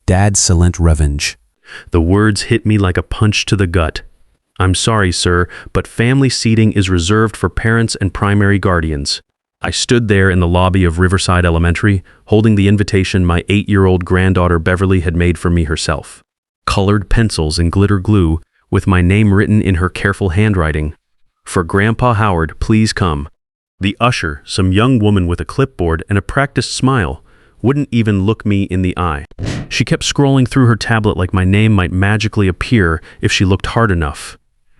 Dad's silent revenge. The words hit me like a punch to the gut. I'm sorry, sir, but family seating is reserved for parents and primary guardians. I stood there in the lobby of Riverside Elementary, holding the invitation my 8-year-old granddaughter Beverly had made for me herself. Colored pencils and glitter glue, with my name written in her careful handwriting. For Grandpa Howard, please come. The usher, some young woman with a clipboard and a practiced smile, wouldn't even look me in the eye. She kept scrolling through her tablet like my name might magically appear if she looked hard enough.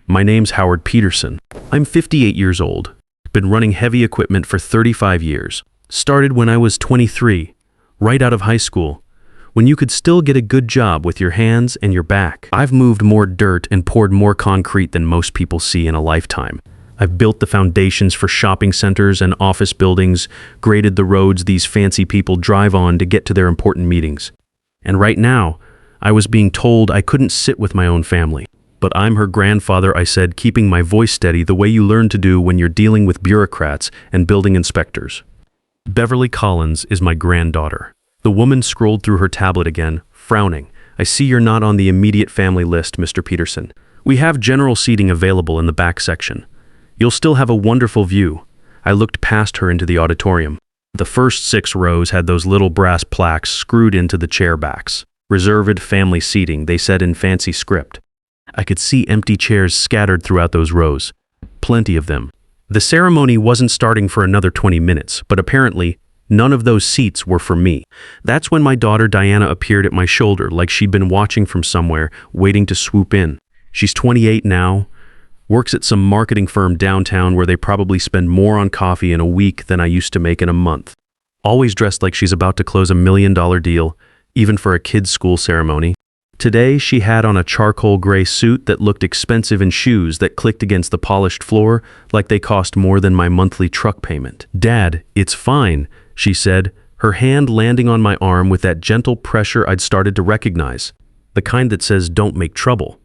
My name's Howard Peterson. I'm 58 years old. Been running heavy equipment for 35 years. Started when I was 23, right out of high school, when you could still get a good job with your hands and your back. I've moved more dirt and poured more concrete than most people see in a lifetime. I've built the foundations for shopping centers and office buildings, graded the roads these fancy people drive on to get to their important meetings. And right now, I was being told I couldn't sit with my own family. But I'm her grandfather, I said, keeping my voice steady the way you learn to do when you're dealing with bureaucrats and building inspectors. Beverly Collins is my granddaughter. The woman scrolled through her tablet again, frowning. I see you're not on the immediate family list, Mr. Peterson. We have general seating available in the back section. You'll still have a wonderful view. I looked past her into the auditorium. The first 6 rows had those little brass plaques screwed into the chair backs. Reserved family seating, they said in fancy script. I could see empty chairs scattered throughout those rows. Plenty of them. The ceremony wasn't starting for another 20 minutes, but apparently, none of those seats were for me. That's when my daughter Diana appeared at my shoulder like she'd been watching from somewhere, waiting to swoop in. She's 28 now, works at some marketing firm downtown where they probably spend more on coffee in a week than I used to make in a month. Always dressed like she's about to close $1 million deal, even for a kid's school ceremony. Today, she had on a charcoal gray suit that looked expensive and shoes that clicked against the polished floor like they cost more than my monthly truck payment. Dad, it's fine, she said, her hand landing on my arm with that gentle pressure I'd started to recognize. The kind that says, don't make trouble.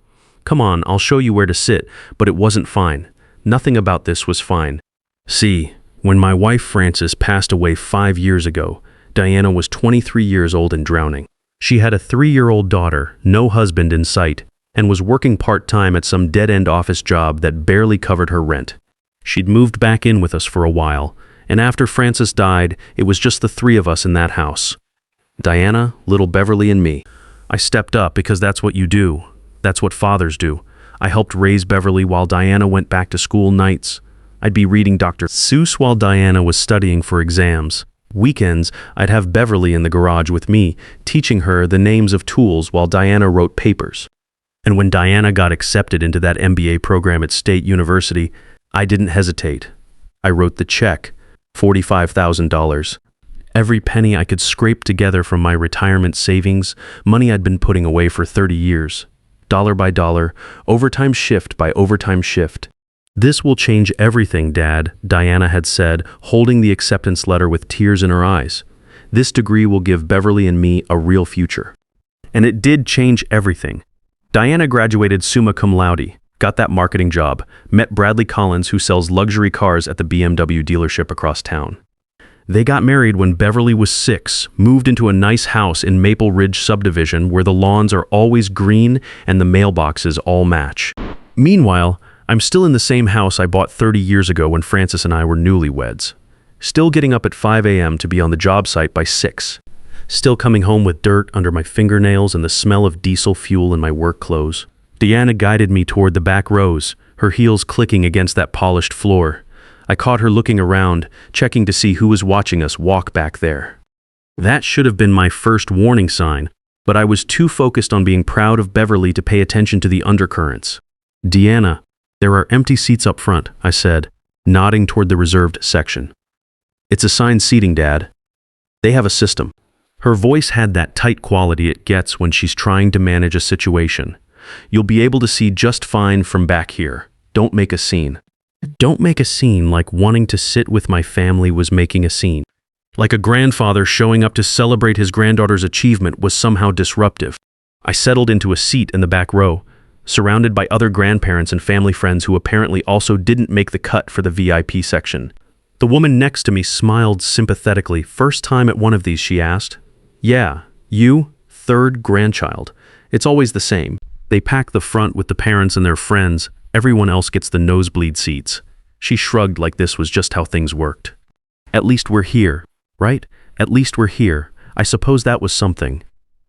Come on, I'll show you where to sit, but it wasn't fine. Nothing about this was fine. See, when my wife Frances passed away 5 years ago, Diana was 23 years old and drowning. She had a 3-year-old daughter, no husband in sight, and was working part-time at some dead-end office job that barely covered her rent. She'd moved back in with us for a while, and after Frances died, it was just the 3 of us in that house. Diana, little Beverly, and me. I stepped up because that's what you do. That's what fathers do. I helped raise Beverly while Diana went back to school nights. I'd be reading Dr. Seuss while Diana was studying for exams. Weekends, I'd have Beverly in the garage with me, teaching her the names of tools while Diana wrote papers. And when Diana got accepted into that MBA program at State University, I didn't hesitate. I wrote the check, $45,000. Every penny I could scrape together from my retirement savings, money I'd been putting away for 30 years. Dollar by dollar, overtime shift by overtime shift. This will change everything, Dad, Diana had said, holding the acceptance letter with tears in her eyes. This degree will give Beverly and me a real future. And it did change everything. Diana graduated summa cum laude, got that marketing job, met Bradley Collins, who sells luxury cars at the BMW dealership across town. They got married when Beverly was 6, moved into a nice house in Maple Ridge subdivision where the lawns are always green and the mailboxes all match. Meanwhile, I'm still in the same house I bought 30 years ago when Frances and I were newlyweds. Still getting up at 5 a.m. to be on the job site by 6. Still coming home with dirt under my fingernails and the smell of diesel fuel in my work clothes. Diana guided me toward the back rows, her heels clicking against that polished floor. I caught her looking around, checking to see who was watching us walk back there. That should have been my first warning sign, but I was too focused on being proud of Beverly to pay attention to the undercurrents. Deanna, there are empty seats up front, I said, nodding toward the reserved section. It's assigned seating, Dad. They have a system. Her voice had that tight quality it gets when she's trying to manage a situation. You'll be able to see just fine from back here. Don't make a scene. Don't make a scene like wanting to sit with my family was making a scene. Like a grandfather showing up to celebrate his granddaughter's achievement was somehow disruptive. I settled into a seat in the back row, surrounded by other grandparents and family friends who apparently also didn't make the cut for the VIP section. The woman next to me smiled sympathetically. First time at one of these, she asked. Yeah, you? third grandchild. It's always the same. They pack the front with the parents and their friends. Everyone else gets the nosebleed seats. She shrugged like this was just how things worked. At least we're here, right? At least we're here. I suppose that was something.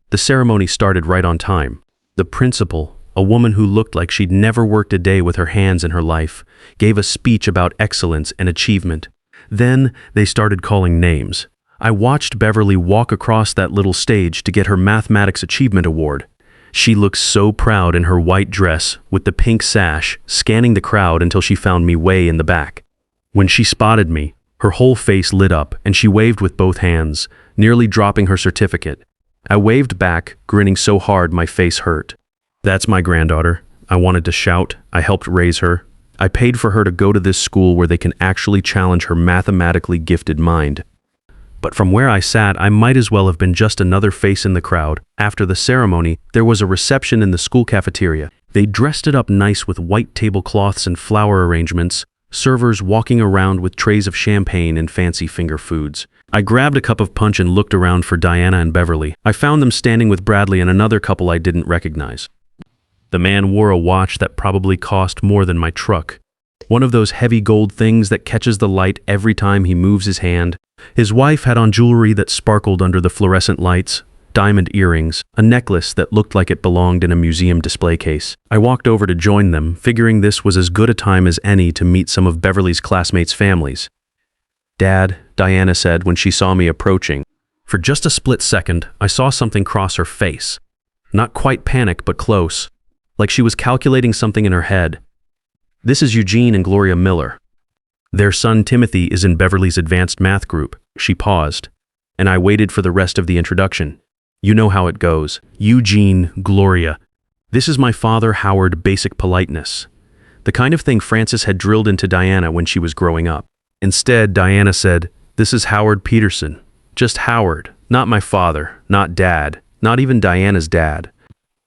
The ceremony started right on time. The principal, a woman who looked like she'd never worked a day with her hands in her life, gave a speech about excellence and achievement. Then they started calling names. I watched Beverly walk across that little stage to get her Mathematics Achievement Award. She looked so proud in her white dress with the pink sash, scanning the crowd until she found me way in the back. When she spotted me, her whole face lit up and she waved with both hands, nearly dropping her certificate. I waved back, grinning so hard my face hurt. That's my granddaughter. I wanted to shout. I helped raise her. I paid for her to go to this school where they can actually challenge her mathematically gifted mind. But from where I sat, I might as well have been just another face in the crowd. After the ceremony, there was a reception in the school cafeteria. They dressed it up nice with white tablecloths and flower arrangements, servers walking around with trays of champagne and fancy finger foods. I grabbed a cup of punch and looked around for Diana and Beverly. I found them standing with Bradley and another couple I didn't recognize. The man wore a watch that probably cost more than my truck. One of those heavy gold things that catches the light every time he moves his hand. His wife had on jewelry that sparkled under the fluorescent lights, diamond earrings, a necklace that looked like it belonged in a museum display case. I walked over to join them, figuring this was as good a time as any to meet some of Beverly's classmates' families. "Dad," Diana said when she saw me approaching. For just a split second, I saw something cross her face. Not quite panic, but close, like she was calculating something in her head. "This is Eugene and Gloria Miller. Their son Timothy is in Beverly's advanced math group." She paused, and I waited for the rest of the introduction. You know how it goes. Eugene, Gloria. This is my father, Howard, basic politeness. The kind of thing Frances had drilled into Diana when she was growing up. Instead, Diana said, "This is Howard Peterson. Just Howard. Not my father, not Dad, not even Diana's dad.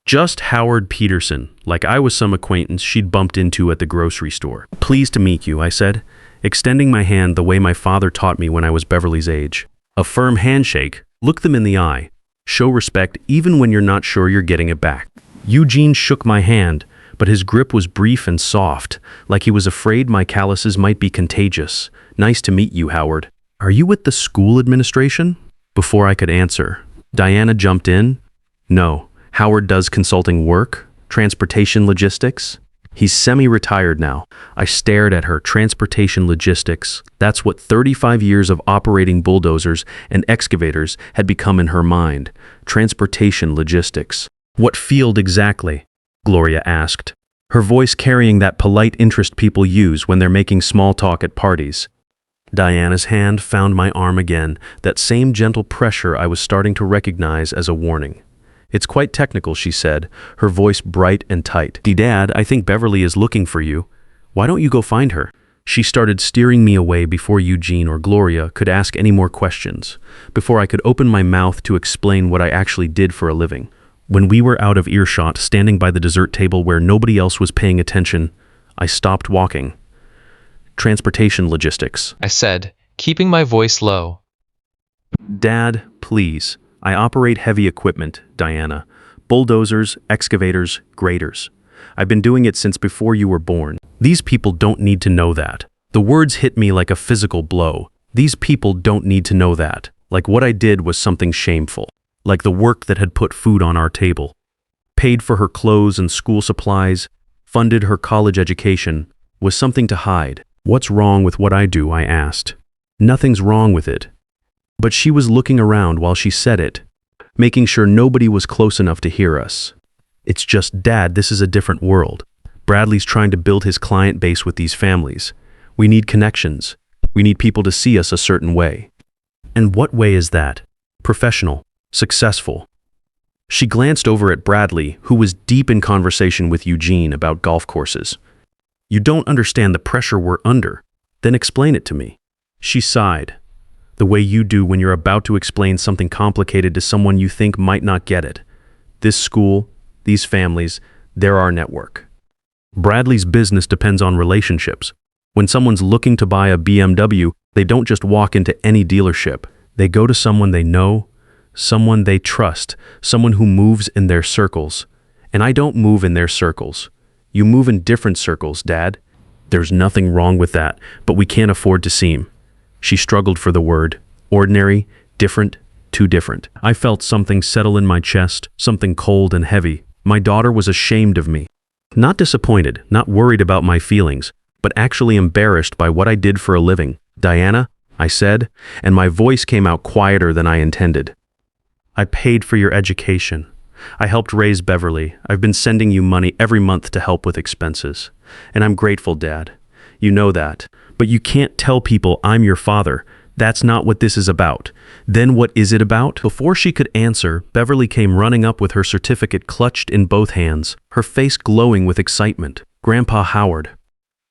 Just Howard Peterson, like I was some acquaintance she'd bumped into at the grocery store." "Pleased to meet you," I said, extending my hand the way my father taught me when I was Beverly's age. A firm handshake, look them in the eye, show respect even when you're not sure you're getting it back. Eugene shook my hand, but his grip was brief and soft, like he was afraid my calluses might be contagious. "Nice to meet you, Howard. Are you with the school administration?" Before I could answer, Diana jumped in. "No, Howard does consulting work, transportation logistics. He's semi-retired now." I stared at her. Transportation logistics. That's what 35 years of operating bulldozers and excavators had become in her mind. Transportation logistics. "What field exactly?" Gloria asked, her voice carrying that polite interest people use when they're making small talk at parties. Diana's hand found my arm again, that same gentle pressure I was starting to recognize as a warning. "It's quite technical," she said, her voice bright and tight. "Dad, I think Beverly is looking for you. Why don't you go find her?" She started steering me away before Eugene or Gloria could ask any more questions, before I could open my mouth to explain what I actually did for a living. When we were out of earshot, standing by the dessert table where nobody else was paying attention, I stopped walking. "Transportation logistics," I said, keeping my voice low. "Dad, please. I operate heavy equipment, Diana. Bulldozers, excavators, graders. I've been doing it since before you were born. These people don't need to know that." The words hit me like a physical blow. These people don't need to know that. Like what I did was something shameful. Like the work that had put food on our table, paid for her clothes and school supplies, funded her college education, was something to hide. "What's wrong with what I do?" I asked. "Nothing's wrong with it." But she was looking around while she said it, making sure nobody was close enough to hear us. "It's just, Dad, this is a different world. Bradley's trying to build his client base with these families. We need connections. We need people to see us a certain way." "And what way is that? Professional, successful?" She glanced over at Bradley, who was deep in conversation with Eugene about golf courses. "You don't understand the pressure we're under. Then explain it to me." She sighed. "The way you do when you're about to explain something complicated to someone you think might not get it. This school, these families, they're our network. Bradley's business depends on relationships. When someone's looking to buy a BMW, they don't just walk into any dealership. They go to someone they know, someone they trust, someone who moves in their circles. And I don't move in their circles. You move in different circles, Dad. There's nothing wrong with that, but we can't afford to seem. She struggled for the word. Ordinary, different, too different. I felt something settle in my chest, something cold and heavy. My daughter was ashamed of me. Not disappointed, not worried about my feelings, but actually embarrassed by what I did for a living. Diana, I said, and my voice came out quieter than I intended. I paid for your education. I helped raise Beverly. I've been sending you money every month to help with expenses. And I'm grateful, Dad. You know that. But you can't tell people I'm your father. That's not what this is about. Then what is it about? Before she could answer, Beverly came running up with her certificate clutched in both hands, her face glowing with excitement. Grandpa Howard.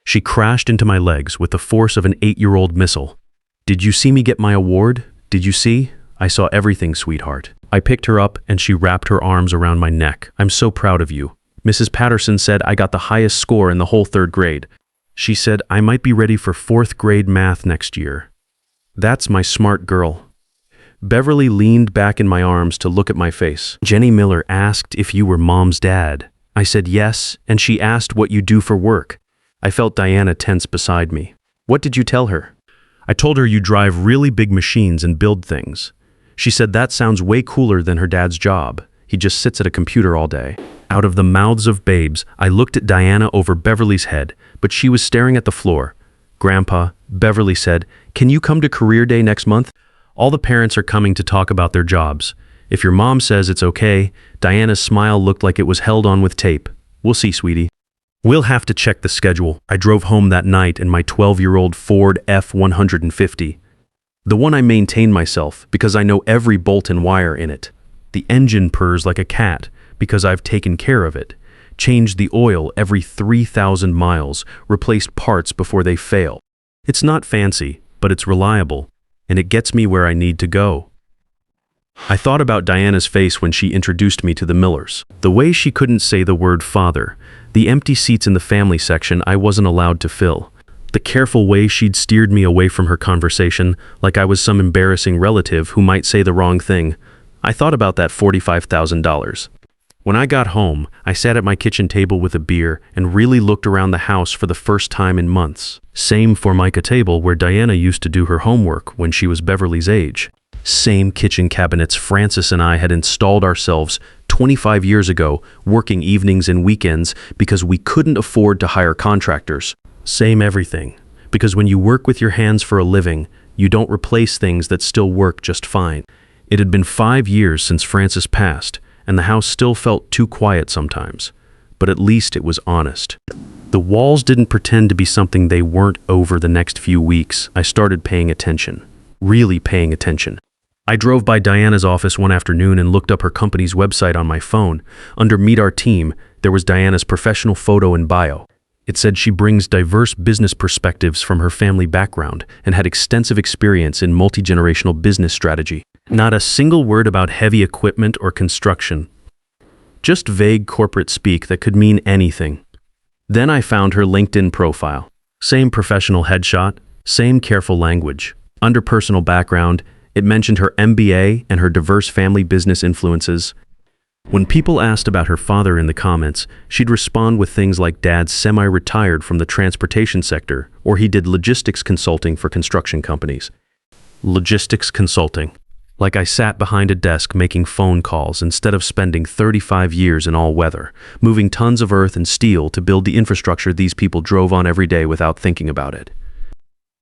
She crashed into my legs with the force of an 8-year-old missile. Did you see me get my award? Did you see? I saw everything, sweetheart. I picked her up and she wrapped her arms around my neck. I'm so proud of you. Mrs. Patterson said I got the highest score in the whole 3rd grade. She said I might be ready for 4th grade math next year. That's my smart girl. Beverly leaned back in my arms to look at my face. Jenny Miller asked if you were Mom's dad. I said yes, and she asked what you do for work. I felt Diana tense beside me. What did you tell her? I told her you drive really big machines and build things. She said that sounds way cooler than her dad's job. He just sits at a computer all day. Out of the mouths of babes, I looked at Diana over Beverly's head, but she was staring at the floor. Grandpa, Beverly said, can you come to career day next month? All the parents are coming to talk about their jobs. If your mom says it's okay, Diana's smile looked like it was held on with tape. We'll see, sweetie. We'll have to check the schedule. I drove home that night in my 12-year-old Ford F-150. The one I maintain myself because I know every bolt and wire in it. The engine purrs like a cat because I've taken care of it. Changed the oil every 3,000 miles, replaced parts before they fail. It's not fancy, but it's reliable, and it gets me where I need to go. I thought about Diana's face when she introduced me to the Millers. The way she couldn't say the word father, the empty seats in the family section I wasn't allowed to fill, the careful way she'd steered me away from her conversation like I was some embarrassing relative who might say the wrong thing. I thought about that $45,000. When I got home, I sat at my kitchen table with a beer and really looked around the house for the first time in months. Same Formica table where Diana used to do her homework when she was Beverly's age. Same kitchen cabinets Francis and I had installed ourselves 25 years ago, working evenings and weekends because we couldn't afford to hire contractors. Same everything. Because when you work with your hands for a living, you don't replace things that still work just fine. It had been 5 years since Francis passed, and the house still felt too quiet sometimes, but at least it was honest. The walls didn't pretend to be something they weren't. Over the next few weeks. I started paying attention, really paying attention. I drove by Diana's office one afternoon and looked up her company's website on my phone. Under Meet Our Team, there was Diana's professional photo and bio. It said she brings diverse business perspectives from her family background and had extensive experience in multi-generational business strategy. Not a single word about heavy equipment or construction. Just vague corporate speak that could mean anything. Then I found her LinkedIn profile. Same professional headshot, same careful language. Under personal background, it mentioned her MBA and her diverse family business influences. When people asked about her father in the comments, she'd respond with things like Dad's semi-retired from the transportation sector, or he did logistics consulting for construction companies. Logistics consulting. Like I sat behind a desk making phone calls instead of spending 35 years in all weather, moving tons of earth and steel to build the infrastructure these people drove on every day without thinking about it.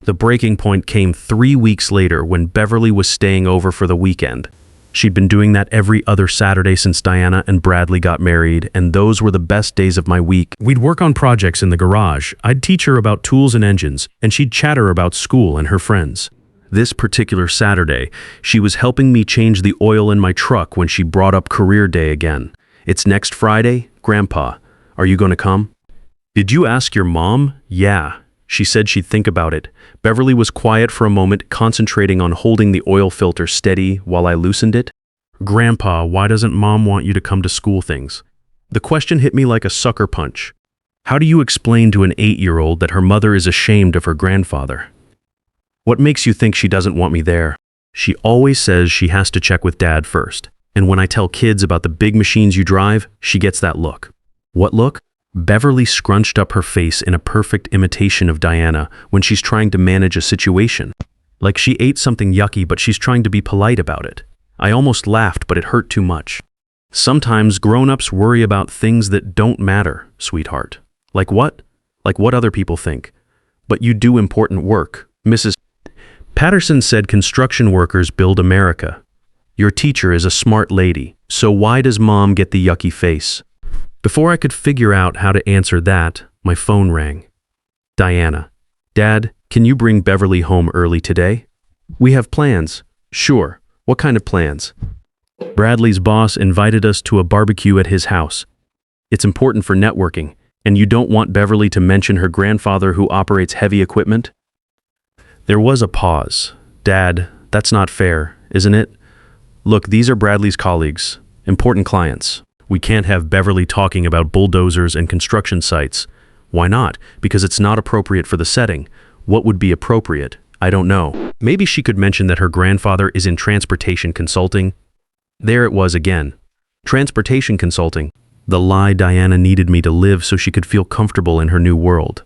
The breaking point came 3 weeks later when Beverly was staying over for the weekend. She'd been doing that every other Saturday since Diana and Bradley got married, and those were the best days of my week. We'd work on projects in the garage, I'd teach her about tools and engines, and she'd chatter about school and her friends. This particular Saturday, she was helping me change the oil in my truck when she brought up career day again. It's next Friday, Grandpa. Are you going to come? Did you ask your mom? Yeah. She said she'd think about it. Beverly was quiet for a moment, concentrating on holding the oil filter steady while I loosened it. Grandpa, why doesn't Mom want you to come to school things? The question hit me like a sucker punch. How do you explain to an 8-year-old that her mother is ashamed of her grandfather? What makes you think she doesn't want me there? She always says she has to check with Dad first. And when I tell kids about the big machines you drive, she gets that look. What look? Beverly scrunched up her face in a perfect imitation of Diana when she's trying to manage a situation. Like she ate something yucky, but she's trying to be polite about it. I almost laughed, but it hurt too much. Sometimes grown-ups worry about things that don't matter, sweetheart. Like what? Like what other people think. But you do important work. Mrs. Patterson said construction workers build America. Your teacher is a smart lady, so why does Mom get the yucky face? Before I could figure out how to answer that, my phone rang. Diana. Dad, can you bring Beverly home early today? We have plans. Sure. What kind of plans? Bradley's boss invited us to a barbecue at his house. It's important for networking, and you don't want Beverly to mention her grandfather who operates heavy equipment? There was a pause. Dad, that's not fair, isn't it? Look, these are Bradley's colleagues, important clients. We can't have Beverly talking about bulldozers and construction sites. Why not? Because it's not appropriate for the setting. What would be appropriate? I don't know. Maybe she could mention that her grandfather is in transportation consulting. There it was again. Transportation consulting. The lie Diana needed me to live so she could feel comfortable in her new world.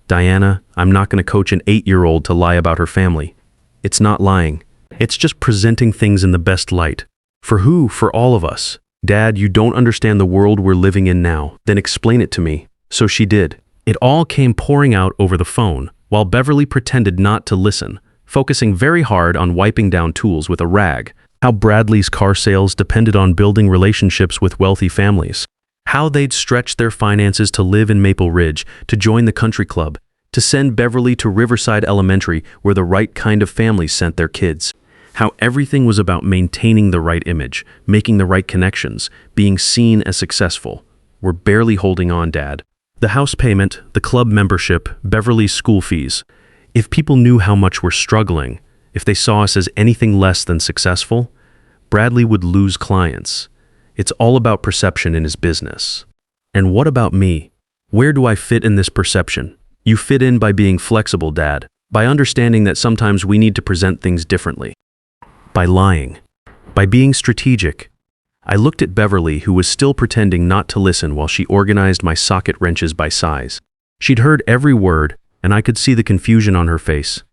Diana, I'm not going to coach an 8-year-old to lie about her family. It's not lying. It's just presenting things in the best light. For who? For all of us. Dad, you don't understand the world we're living in now. Then explain it to me. So she did. It all came pouring out over the phone, while Beverly pretended not to listen, focusing very hard on wiping down tools with a rag. How Bradley's car sales depended on building relationships with wealthy families. How they'd stretch their finances to live in Maple Ridge, to join the country club, to send Beverly to Riverside Elementary where the right kind of families sent their kids. How everything was about maintaining the right image, making the right connections, being seen as successful. We're barely holding on, Dad. The house payment, the club membership, Beverly's school fees. If people knew how much we're struggling, if they saw us as anything less than successful, Bradley would lose clients. It's all about perception in his business. And what about me? Where do I fit in this perception? You fit in by being flexible, Dad, by understanding that sometimes we need to present things differently. By lying, by being strategic. I looked at Beverly, who was still pretending not to listen while she organized my socket wrenches by size. She'd heard every word, and I could see the confusion on her face.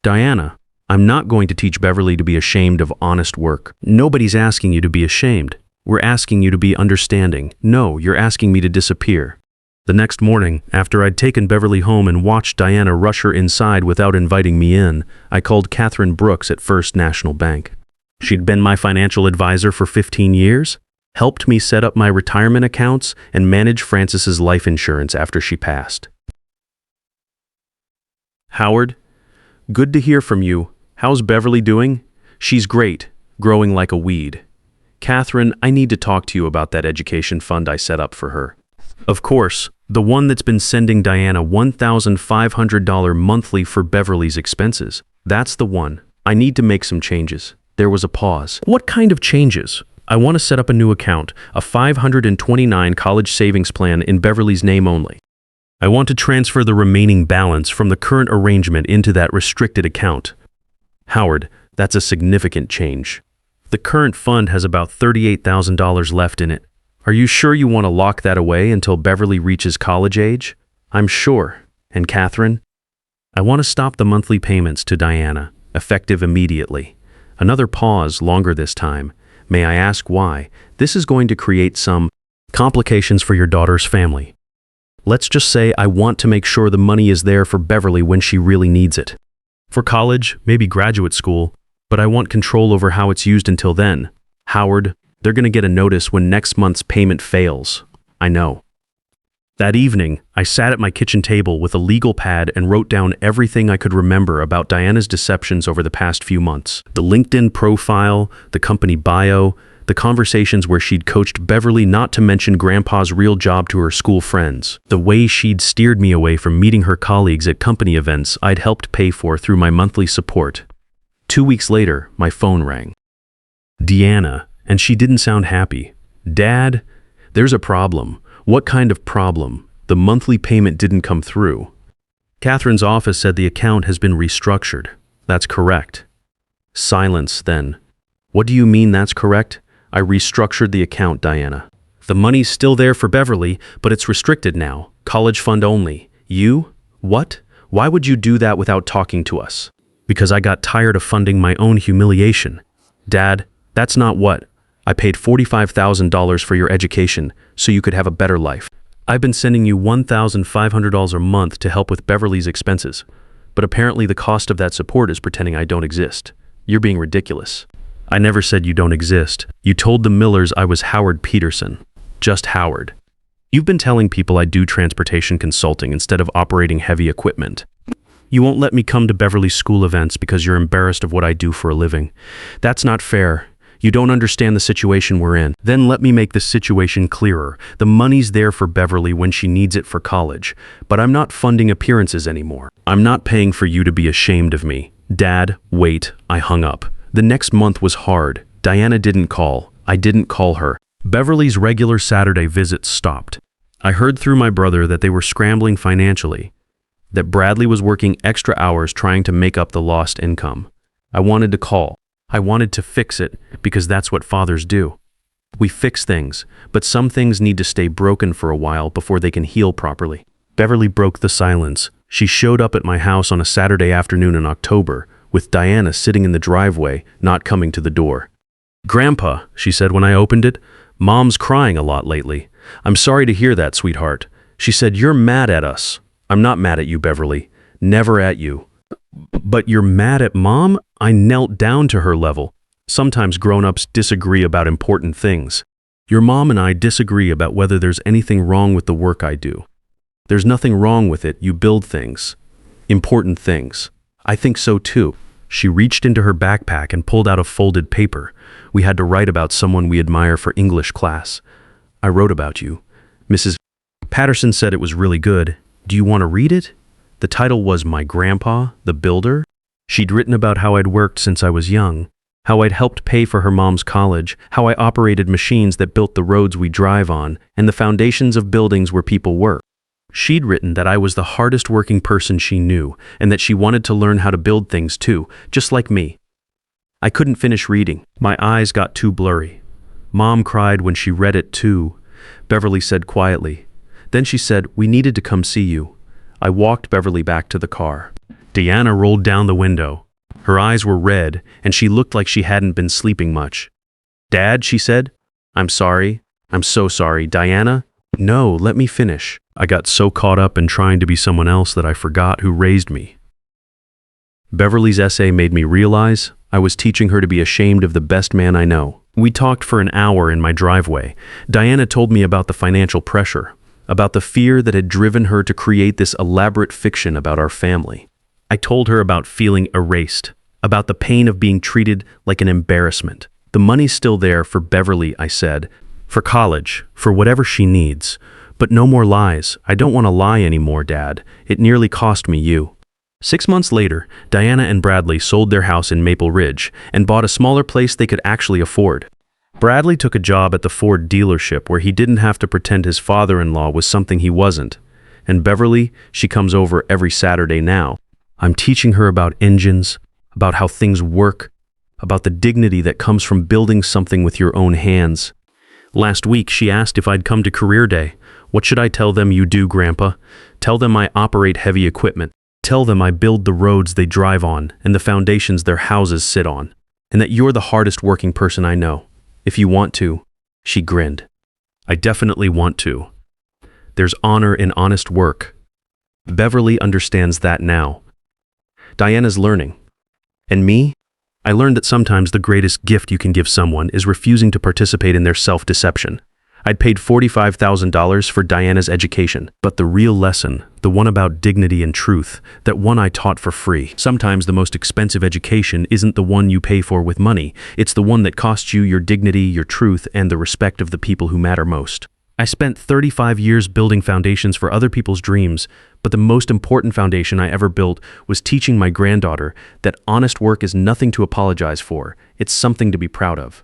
Diana, I'm not going to teach Beverly to be ashamed of honest work. Nobody's asking you to be ashamed. We're asking you to be understanding. No, you're asking me to disappear. The next morning, after I'd taken Beverly home and watched Diana rush her inside without inviting me in, I called Catherine Brooks at First National Bank. She'd been my financial advisor for 15 years, helped me set up my retirement accounts, and manage Frances's life insurance after she passed. Howard, good to hear from you. How's Beverly doing? She's great, growing like a weed. Catherine, I need to talk to you about that education fund I set up for her. Of course, the one that's been sending Diana $1,500 monthly for Beverly's expenses. That's the one. I need to make some changes. There was a pause. What kind of changes? I want to set up a new account, a 529 college savings plan in Beverly's name only. I want to transfer the remaining balance from the current arrangement into that restricted account. Howard, that's a significant change. The current fund has about $38,000 left in it. Are you sure you want to lock that away until Beverly reaches college age? I'm sure. And Catherine? I want to stop the monthly payments to Diana, effective immediately. Another pause, longer this time. May I ask why? This is going to create some complications for your daughter's family. Let's just say I want to make sure the money is there for Beverly when she really needs it. For college, maybe graduate school, but I want control over how it's used until then. Howard, they're going to get a notice when next month's payment fails. I know. That evening, I sat at my kitchen table with a legal pad and wrote down everything I could remember about Diana's deceptions over the past few months. The LinkedIn profile, the company bio, the conversations where she'd coached Beverly not to mention Grandpa's real job to her school friends, the way she'd steered me away from meeting her colleagues at company events I'd helped pay for through my monthly support. 2 weeks later, my phone rang. Deanna, and she didn't sound happy. Dad, there's a problem. What kind of problem? The monthly payment didn't come through. Catherine's office said the account has been restructured. That's correct. Silence, then. What do you mean that's correct? I restructured the account, Diana. The money's still there for Beverly, but it's restricted now. College fund only. You? What? Why would you do that without talking to us? Because I got tired of funding my own humiliation. Dad, that's not what. I paid $45,000 for your education so you could have a better life. I've been sending you $1,500 a month to help with Beverly's expenses, but apparently the cost of that support is pretending I don't exist. You're being ridiculous. I never said you don't exist. You told the Millers I was Howard Peterson. Just Howard. You've been telling people I do transportation consulting instead of operating heavy equipment. You won't let me come to Beverly school events because you're embarrassed of what I do for a living. That's not fair. You don't understand the situation we're in. Then let me make the situation clearer. The money's there for Beverly when she needs it for college, but I'm not funding appearances anymore. I'm not paying for you to be ashamed of me. Dad, wait, I hung up. The next month was hard. Diana didn't call. I didn't call her. Beverly's regular Saturday visits stopped. I heard through my brother that they were scrambling financially, that Bradley was working extra hours trying to make up the lost income. I wanted to call. I wanted to fix it because that's what fathers do. We fix things, but some things need to stay broken for a while before they can heal properly. Beverly broke the silence. She showed up at my house on a Saturday afternoon in October, with Diana sitting in the driveway, not coming to the door. "Grandpa," she said when I opened it, "Mom's crying a lot lately. I'm sorry to hear that, sweetheart." She said, "You're mad at us." "I'm not mad at you, Beverly. Never at you." "But you're mad at Mom?" I knelt down to her level. Sometimes grown-ups disagree about important things. Your mom and I disagree about whether there's anything wrong with the work I do. There's nothing wrong with it. You build things. Important things. I think so too. She reached into her backpack and pulled out a folded paper. We had to write about someone we admire for English class. "I wrote about you. Mrs. Patterson said it was really good. Do you want to read it?" The title was My Grandpa, the Builder. She'd written about how I'd worked since I was young, how I'd helped pay for her mom's college, how I operated machines that built the roads we drive on, and the foundations of buildings where people work. She'd written that I was the hardest working person she knew, and that she wanted to learn how to build things too, just like me. I couldn't finish reading. My eyes got too blurry. Mom cried when she read it too, Beverly said quietly. Then she said, "We needed to come see you." I walked Beverly back to the car. Diana rolled down the window. Her eyes were red, and she looked like she hadn't been sleeping much. "Dad," she said. "I'm sorry. I'm so sorry. Diana?" "No, let me finish." I got so caught up in trying to be someone else that I forgot who raised me. Beverly's essay made me realize I was teaching her to be ashamed of the best man I know. We talked for an hour in my driveway. Diana told me about the financial pressure, about the fear that had driven her to create this elaborate fiction about our family. I told her about feeling erased, about the pain of being treated like an embarrassment. The money's still there for Beverly, I said, for college, for whatever she needs. But no more lies. I don't want to lie anymore, Dad. It nearly cost me you. 6 months later, Diana and Bradley sold their house in Maple Ridge and bought a smaller place they could actually afford. Bradley took a job at the Ford dealership where he didn't have to pretend his father-in-law was something he wasn't. And Beverly, she comes over every Saturday now. I'm teaching her about engines, about how things work, about the dignity that comes from building something with your own hands. Last week, she asked if I'd come to Career Day. What should I tell them you do, Grandpa? Tell them I operate heavy equipment. Tell them I build the roads they drive on and the foundations their houses sit on, and that you're the hardest working person I know. If you want to." She grinned. "I definitely want to. There's honor in honest work." Beverly understands that now. Diana's learning. And me? I learned that sometimes the greatest gift you can give someone is refusing to participate in their self-deception. I'd paid $45,000 for Diana's education, but the real lesson, the one about dignity and truth, that one I taught for free. Sometimes the most expensive education isn't the one you pay for with money. It's the one that costs you your dignity, your truth, and the respect of the people who matter most. I spent 35 years building foundations for other people's dreams, but the most important foundation I ever built was teaching my granddaughter that honest work is nothing to apologize for. It's something to be proud of.